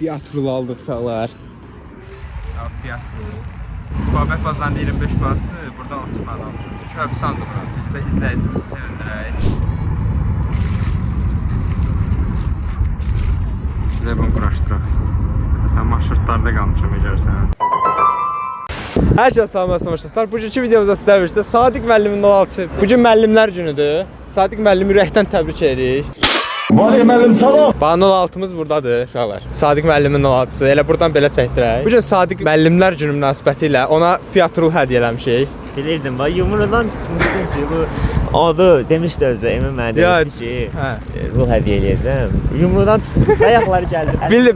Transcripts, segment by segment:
Fiyat rulu aldıq uşaqlar. Fiyat rulu. Babət bazarında 25 manatdır, burada 30 manat almışım. Köp sandı burası və izləyicimizi sevindirək. Şuraya bunu quraşdıraq. Sən marşrutlarda qalmışam, görsən. Hər şey salamlaşsın başlasınlar. Bugünkü videomuzda sizlər birlikdə Sadiq müəllimin 06-sı. Bugün müəllimlər günüdür. Sadiq müəllimi ürəkdən təbrik edirik. Vali müəllim salam. Bax 06-mız buradadır uşaqlar. Sadiq müəllimin 06-sı. Elə buradan belə çəkdirək. Bugün Sadiq müəllimlər günü münasibəti ilə ona Fiat Rul hədiyyə eləmişik. Bilirdim, bax yumrudan tutmuşdum ki, bu adı demişdi özü, Emin mənə demişdi ki, rul hədiyyə eləyəcəm. Yumrudan tutmuşdum, ayaqları gəldi.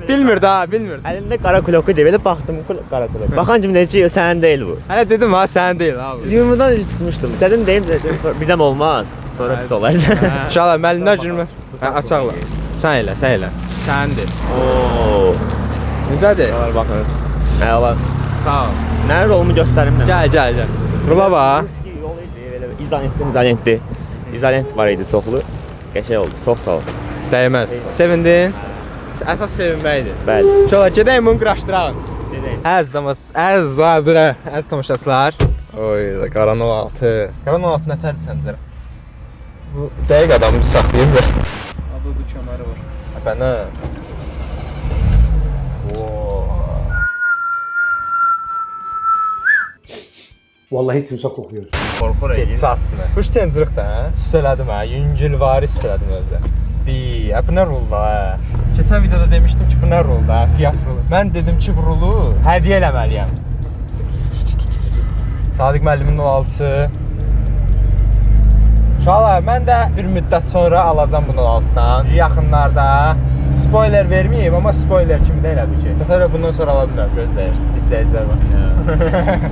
Bilmirdi ha, bilmirdi. Əlində qara kuloku deyil, elə baxdım qara kulok. Baxan kimi deyir ki, sənin deyil bu. Hələ dedim ha, sənin deyil abi. Yumrudan tutmuşdum. Sənin deyim dedim, birdən olmaz. Sonra pis olardı. İnşallah müəllimlər günü açaqla. Sən elə. Səndir. Oo. Necədir? Qalar baxın. Əla. Sağ ol. Nə rolumu göstərim nə? Gəl. Rula bax. Ruski yol idi, belə izolentli. İzolent var idi çoxlu. Qəşəng oldu. Çox sağ ol. Dəyməz. Sevindin? Əsas sevinməkdir. Bəli. İnşallah gedəyim bunu quraşdıraq. Gedəyim. Əziz tamaşaçılar. Oy, Qaran 06. Qaran 06 nətərdir səncə? Bu dəqiq adamı saxlayır və adı köməri var. Bənə. Vallahi timsah kokuyor. Qorxur Get çatmı. Quş tenciriq də, söylədim hə, yüngül varis söylədim özdə. Bu nə rulda hə? Keçən videoda demişdim ki, bu nə rulda, Fiat rulu. Mən dedim ki, bu rulu hədiyyə eləməliyəm. Sadiq müəllimin 06-sı. Uşaqlar, mən də bir müddət sonra alacam bunu altdan. Yaxınlarda spoiler verməyim, amma spoiler kimi də elədir ki. Təsəvvür bundan sonra ala bilmirəm, gözləyir. İzləyicilər var.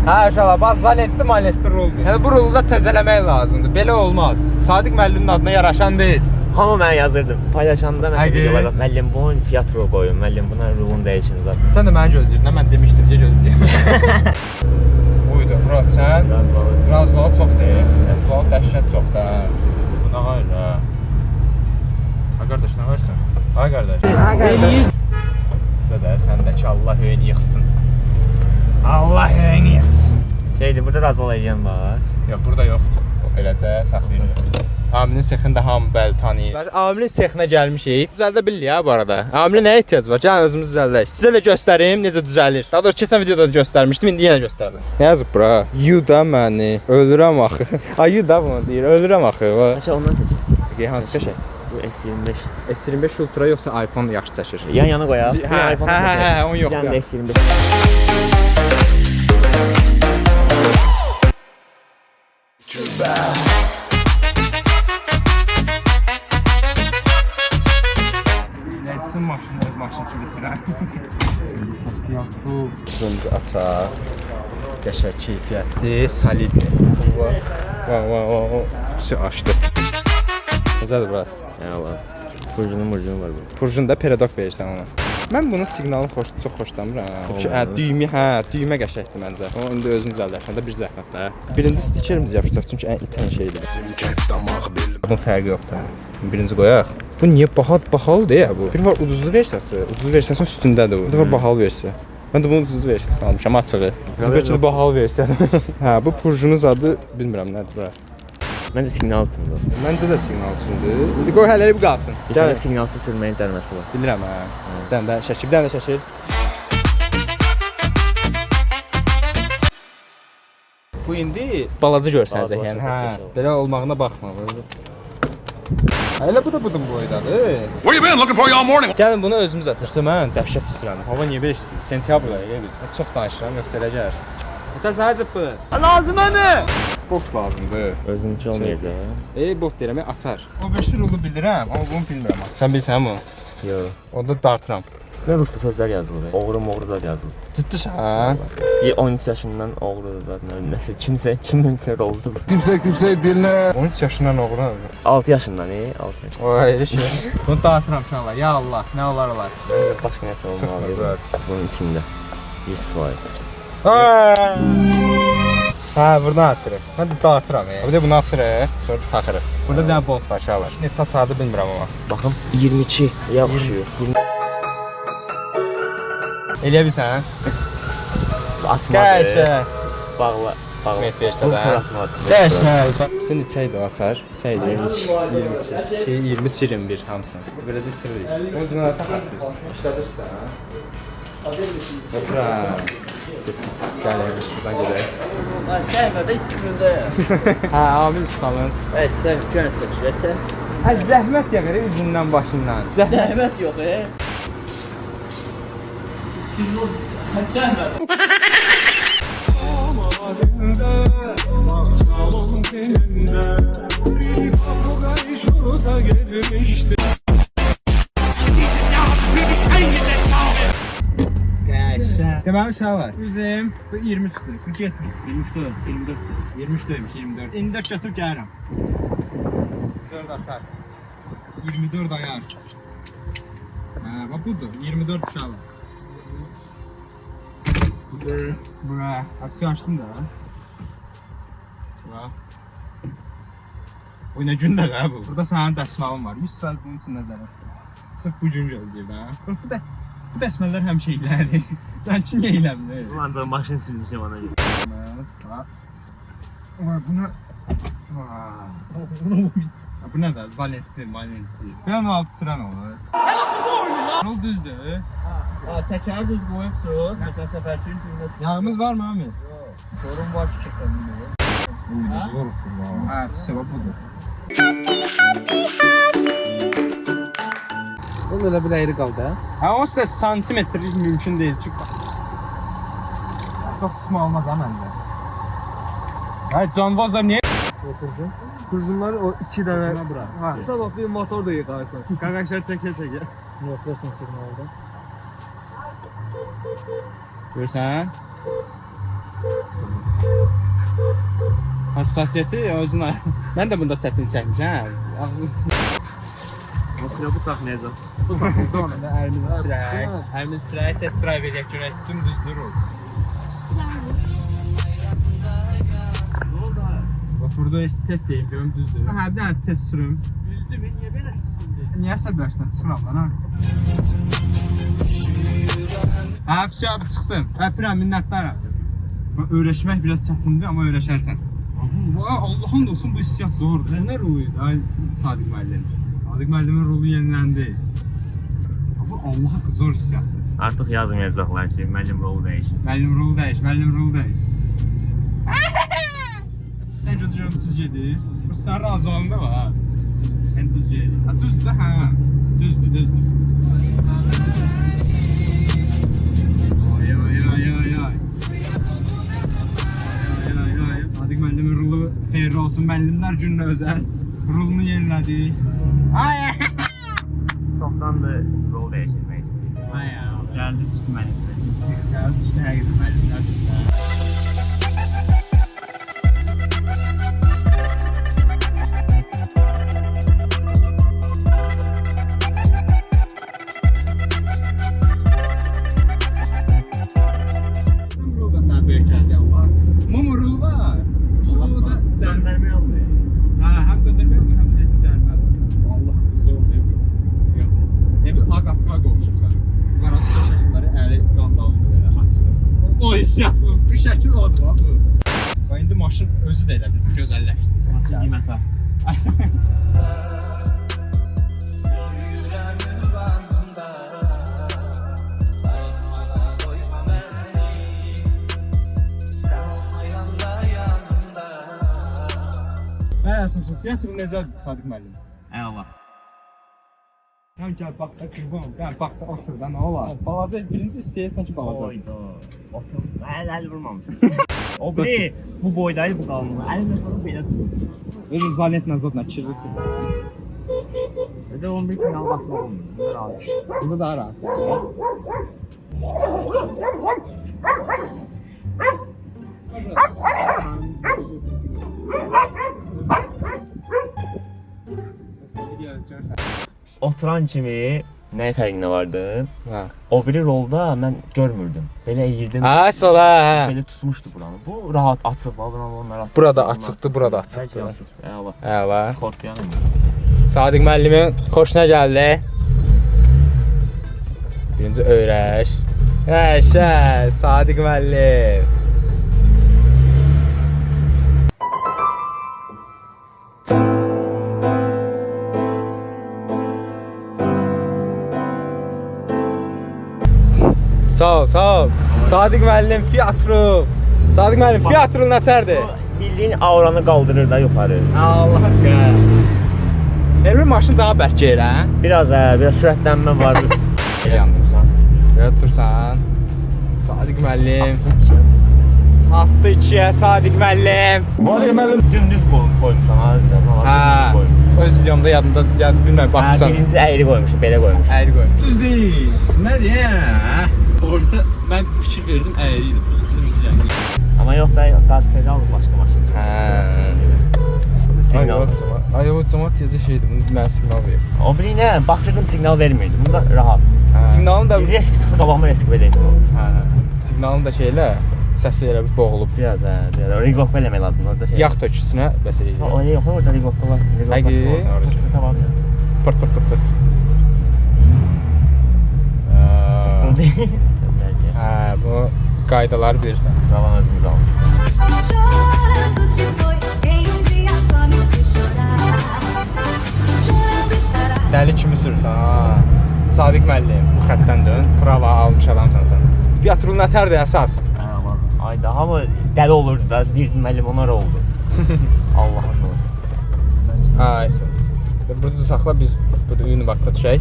Hə uşaqlar, bax zanetli ruldur. Yəni bu rulu da təzələmək lazımdır. Belə olmaz. Sadiq müəllimin adına yaraşan deyil. Hamı mən yazırdım. Paylaşanda məsələn videolarda müəllim bunun Fiat rul qoyun, müəllim buna rulun dəyişin zaten. Sən də məni gözləyirdin, mən demişdim ki, gözləyim. Buydu, Murat, sən razıvalı çox deyil. Razıvalı dəhşət çox da. Bu nə qayır ha? Ha qardaş, nə varsan? Ha qardaş. Bizdə də səndəki Allah höyünü yıxsın. Allah höyünü yıxsın. Şeydir, burada razıvalı eləyən var. Yox, burada yoxdur. Eləcə saxlayın. Amilin sexində hamı bəli tanıyır. Amilin sexinə gəlmişik. Düzəldə bilirik ha bu arada. Amilin nəyə ehtiyac var? Gəlin özümüz düzəldək. Sizə də göstərim necə düzəlir. Daha doğrusu keçən videoda da göstərmişdim, indi yenə göstərəcəm. Nə yazıb bura? Yu da məni, ölürəm axı. Ay yu da bunu deyir, ölürəm axı. Aşağı ondan çəkir. Hansı qəşəngdir? Bu S25. S25 Ultra yoxsa iPhone yaxşı çəkir? Yan-yana qoyaq. Hə, onu yox. Yəni S25. Nədsin maşın kimisinə? Bunu açaq. Qəşəng keyfiyyətli, solidli. Vay. Açdı. Necədir bura? Əla. Purjunu var bu. Purjunda perodok verirsən ona. Mən bunun siqnalını çox xoşlamıram. Düymə qəşəngdir məncə. O indi özünü düzəldərsən də bir zəhmətlə. Birinci stikerimizi yapışdıraq çünki ən itin şeydir. Bunun fərqi yoxdur. Birinci qoyaq. Bu niyə bahalıdır ya bu? Bir var ucuzlu versiyası. Ucuz versiyasının üstündədir bu. Bir var bahalı versiya. Mən də bunun ucuzlu versiyasını almışam açığı. Bəlkə də bahalı versiyadır. Hə, bu purjunun adı bilmirəm nədir bura. Məncə siqnalçındır. Məncə də siqnalçındır. İndi qoy hələlik bu qalsın. Sənə siqnalçı sürməyin cəriməsi var. Bilirəm hə. Bir dənə də şəkil. Bu indi balaca görsənəcək yəni. Hə, belə olmağına baxma. Elə bu da budun boydadır. Where you been? Looking for you all morning. Gəlin bunu özümüz açırsa mən dəhşət istəyirəm. Hava niyə belə istəyir? Sentyabrda elə bilirsən. Çox danışıram yoxsa elə gəlir. Ətər sənə cıbdı. Lazım mı? Bot lazımdır. Özünki olmayacaq. Bot deyirəm, açar. O bir sürü rulu bilirəm, amma bunu bilmirəm. Sən bilirsən bunu? Yox. Onda dartıram. Üstünə rusca sözlər yazılır. Oğru zad yazılır. Ciddisən? 13 yaşından oğru zad nəsə kimsə oldu bu. Kimse diline. 13 yaşından oğlan. 6 yaşından 6 yaşından. Oy, elə şey. Bunu dartıram uşaqlar. Ya Allah, nə olar. Başqa nəsə olmalı. Bunun içində 100%. Hə, buradan açırıq. Mən də dartıram. Bir də bunu açırıq, sonra taxırıq. Burada bir dənə bolt var uşaqlar. Neçə saatı bilmirəm amma. Baxın 22 yaxşıyır. Eləyə bilsən? Atmadı. Qəşəng. Bağla. Met versə də. Atmadı. Qəşəng. Sən içəydi o açar. İçəydi 22, 21 hamısı. Biraz itiririk. Onun üçün taxasınız. İşlədirsən. Öpürəm. Gəlin, buradan gedək. Səhmədə itkimində. Hə, Amil ustamız. Evet, səhmə çəkir. Zəhmət yağır üzündən başından. Zəhmət yox, Səhmət. Deməli uşaq var. Bizim bu 23-dür. Bu 70. 24. 23 demiş, 24. 24 götür gəlirəm. 4 açar. 24 ayar. Hə, bax budur. 24 uşaq var. Bura. Aksiyon açdım da. Bura. O nə gündə də bu? Burada sənin dəsmalın var. 100 saat bunun içindədir. Sırf bu gün gözləyir də. Bu dəsmələr həmişə elədir. Sən ki niyə eləmir? Bu ancaq maşın silmişəm ona görə. Buna... Bu nə də? Zaletdir, malentdir. Ben 16 sıra nə olur? Yol düzdür. Təkər düz qoyubsuz. Məsələn, səfər üçün cümlə. Yağımız var mı Amir? Sorun var ki, çəkəndə. Buydu, zor oturma. Hə, sebab budur. Bu belə bir əyri qaldı, Hə, o sizə santimetrlik mümkün deyil ki. Çox sıxma olmaz ha məndə. Hə, canvazlar niyə? Oturcun. Kurjunları o 2 dənə bura. Hə. Sabah bir motor da yıqarsan. Qaraqlar çəkə-çəkə. Yox, versən siqnalda. Görsən? Hassasiyyəti özünə. Mən də bunda çətin çəkmişəm. Ağzım üçün. Bu taxmayacaq. Bu zamanında onu da əlimizi sürək. Əlimizi sürək, test drive edək görək. Dümdüzdür o. Bax burada test edeyim görüm düzdür. Hə, bir dənə test sürüm. Düzdür, niyə belə çıxdın? Niyə səbərsən? Çıxıram lan ha. Hə, abi çıxdım. Öpürəm, minnətdarım. Öyrəşmək biraz çətindir, amma öyrəşərsən. Allah'ım olsun bu hissiyat zordur. Nə roluydu? Ay Sadiq müəllim. Sadiq müəllimin rolu yeniləndi. Bu Allah haqqı zor hissiyatdır. Artıq yazmayacaqlar ki, müəllim rolu dəyişir. Müəllim rolu dəyiş, müəllim rolu dəyiş. Ən gözü düz gedir. Bu sarı azalında var ha. Ən düz gedir. Ha düzdür də hə. Düzdür. Ay. Sadiq müəllimin rolu xeyirli olsun. Müəllimlər gününə özəl. Rolunu yenilədik. Ay. Çoxdandır rol dəyişdirmək istəyir. Ay. Gəldi düşdü müəllimlər. Gəldi düşdü həqiqətən müəllimlər. Bu şəkil odur ha bu. Və indi maşın özü də elə bir gözəlləşdi. Qiymətə. Məsələn, fiyatı necədir Sadiq müəllim? Əla. Sən gəl bax da qurban, gəl bax da otur da nə olar? Balaca birinci hissəyə sanki balaca. Oyda. Otur. Əl vurmamış. O biri bu boydaydı bu qalınlığı. Əlimlə sonra belə tutur. Özü zaletlə zadla kirli ki. Özə 11 sinyal basmaq olmuyor. Bunlar rahat. Burada daha rahat. Oturan kimi nə fərqinə vardı? Hə. O biri rolda mən görmürdüm. Belə eğildim. Hə, sola. Belə tutmuşdu buranı. Bu rahat açıq, onlar açıq. Burada açıqdır, burada açıqdır. Əla. Əla. Korkuyam. Sadiq müəllimin xoşuna gəldi. Birinci öyrəş. Yaşa, Sadiq müəllim. Sağ ol, sağ ol. Sadiq müəllim fiyatru. Sadiq müəllim fiyatru nətərdir? Bildiğin auranı kaldırır da yukarı. Allah haqqı. Elmi maşın daha bərk geyir, hə? Biraz sürətlənmə var. Yandırsan. Belə dursan. Sadiq müəllim. Atdı ikiyə Sadiq müəllim. Var ya müəllim. Dümdüz koymuşsan ağzına. Hə. Öz videomda yadımda bilməm baxırsan. Birinci əyri koymuşum, belə koymuşum. Əyri qoymuş. Düz deyil. Nədir ya? Orada mən fikir verdim əyri idi. Pozitiv yəni. Amma yox da qaz pedal başqa maşın. Signal. Ay o cəmat gecə şeydir. Bunu mənə siqnal ver. O biri nə? Basırdım siqnal vermirdi. Bunda rahat. Siqnalın da Risk sıxdı qabağıma risk verəcəm. hə. Siqnalın da şeylə səsi elə bir boğulub. Biraz reglok eləmək lazımdır orada şey. Yağ töküsünə bəs eləyir. O yox, orada reglok var. Həqiqi? Tamam. Pırt pırt pırt pırt. Hə, bu qaydaları bilirsən. Qalan özümüz almışıq. Chorando se foi, em dia só me fez chorar. Chorando estará. Dəli kimi sürürsən ha. Sadiq müəllim, bu xəttdən dön. Prava almış adamsan sən. Fiyatrul nətərdir əsas? Ay daha mı dəli olurdu da bir müəllim onar oldu. Allah'ın olsun. Ay. Burada saxla biz burada Univac-da düşək.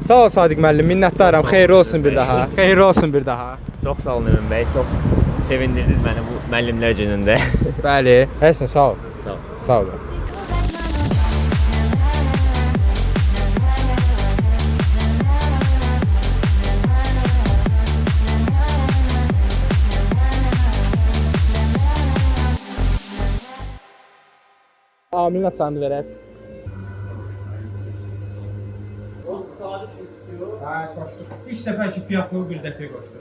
Sağ ol Sadiq müəllim, minnətdaram. Xeyir olsun bir daha. Xeyir olsun bir daha. Çox sağ olun Emin bəy, çox sevindirdiniz məni bu müəllimlər günündə. Bəli. Həsən sağ ol. Sağ ol. Sağ ol. Amilin açanı verək. İlk dəfə ki fiyatını bir dəfə qoşdu.